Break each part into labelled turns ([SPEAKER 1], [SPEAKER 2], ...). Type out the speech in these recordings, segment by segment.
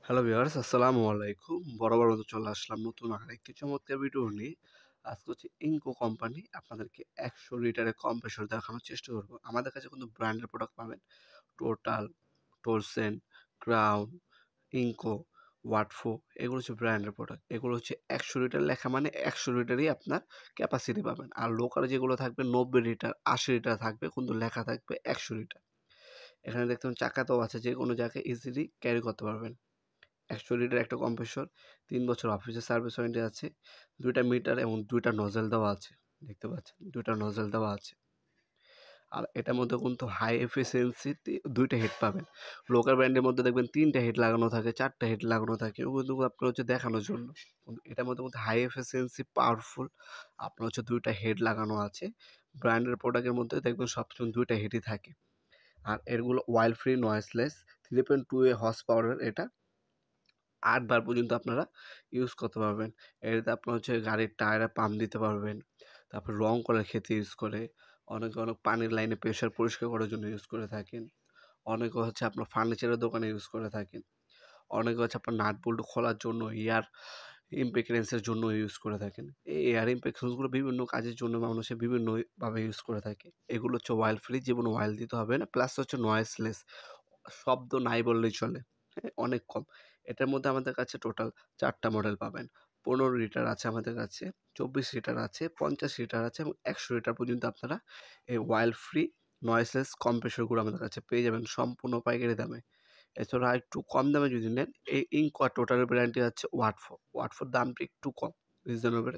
[SPEAKER 1] Hello viewers, আসসালামু আলাইকুম। বরাবর মতো চলে আসলাম নতুন আরেকটি চমৎকার ভিডিও নিয়ে। আজকে হচ্ছে ইনকো কোম্পানি আপনাদেরকে ১০০ লিটারের কম্প্রেসর দেখানোর চেষ্টা করব। আমাদের কাছে কিন্তু ব্র্যান্ডের প্রোডাক্ট পাবেন। টোটাল, টোলসেন, ক্রাউন, ইনকো, ওয়াটফো এগুলো হচ্ছে ব্র্যান্ডের প্রোডাক্ট। এগুলো হচ্ছে ১০০ লিটার লেখা মানে ১০০ লিটারই আপনার ক্যাপাসিটি পাবেন। আর লোকাল যেগুলো থাকবে ৯০ লিটার, ৮০ লিটার থাকবে কিন্তু লেখা থাকবে ১০০ লিটার। এখানে দেখতে পাচ্ছেন চাকাতেও আছে, যেকোনো জায়গায় ইজিলি ক্যারি করতে পারবেন। ১০০ লিটার একটা কম্প্রেসর, ৩ বছর অফিসের সার্ভিস ওয়ারেন্টি আছে, ২ টা মিটার এবং ২ টা নজেল দেওয়া আছে। দেখতে পাচ্ছেন ২ টা নজেল দেওয়া আছে। আর এটার মধ্যে কিন্তু হাই এফিসিয়েন্সি ২ টা হেড পাবেন। লোকাল ব্র্যান্ডের মধ্যে দেখবেন ৩ টা হেড লাগানো থাকে, ৪ টা হেড লাগানো থাকে। ওগুলো কিন্তু আপনার হচ্ছে দেখানোর জন্য। কিন্তু এটার মধ্যে হাই এফিসিয়েন্সি পাওয়ারফুল আপনার হচ্ছে ২ টা হেড লাগানো আছে। ব্র্যান্ডের প্রোডাক্টের মধ্যে দেখবেন সবসময় ২ টা হেডই থাকে। আর এগুলো অয়েল ফ্রি, নয়েজলেস, 3.2 হর্স পাওয়ারের এটা। ৮ বার পর্যন্ত আপনারা ইউজ করতে পারবেন। এটাতে আপনার হচ্ছে গাড়ির টায়ারে পাম্প দিতে পারবেন। তারপর রং করার ক্ষেত্রে ইউজ করে। অনেকে অনেক পানির লাইনে প্রেশার পরিষ্কার করার জন্য ইউজ করে থাকেন। অনেকে হচ্ছে আপনার ফার্নিচারের দোকানে ইউজ করে থাকেন। অনেকে হচ্ছে আপনার নাট বল্টু খোলার জন্য, এয়ার ইমপ্রেগনেন্সের জন্য ইউজ করে থাকেন। এই এয়ার ইমপ্রেগনেন্সগুলো বিভিন্ন কাজের জন্য মানুষে বিভিন্নভাবে ইউজ করে থাকে। এগুলো হচ্ছে অয়েল ফ্রি, যেকোনো অয়েল দিতে হবে না। প্লাস হচ্ছে নয়েজলেস, শব্দ নাই বললেই চলে। হ্যাঁ? অনেক কম। এটার মধ্যে আমাদের কাছে টোটাল ৪ টা মডেল পাবেন। ১৫ লিটার আছে আমাদের কাছে, ২৪ লিটার আছে, ৫০ লিটার আছে এবং ১০০ লিটার পর্যন্ত আপনারা এই অয়েল ফ্রি নয়েজলেস কম্প্রেসরগুলো আমাদের কাছে পেয়ে যাবেন সম্পূর্ণ পাইকারি দামে। এছাড়া আরেকটু কম দামে যদি নেন, এই ইনকোয়া টোটালের ব্র্যান্ডটি হচ্ছে ওয়াটফো। ওয়াটফোর দামটা একটু কম, রিজনেবল।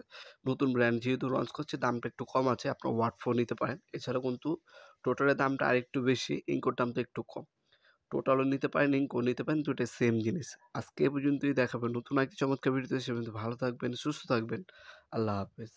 [SPEAKER 1] নতুন ব্র্যান্ড যেহেতু লঞ্চ করছে, দামটা একটু কম আছে। আপনার ওয়াটফো নিতে পারেন। এছাড়াও কিন্তু টোটালের দামটা আরেকটু বেশি, ইনকোর দামটা একটু কম। টোটালও নিতে পারেন, ইনকো নিতে পারেন, ২ টাই সেম জিনিস। আজকে এ পর্যন্তই, দেখাবেন নতুন একটি চমৎকার ভিডিওতে। সে পর্যন্ত ভালো থাকবেন, সুস্থ থাকবেন। আল্লাহ হাফেজ।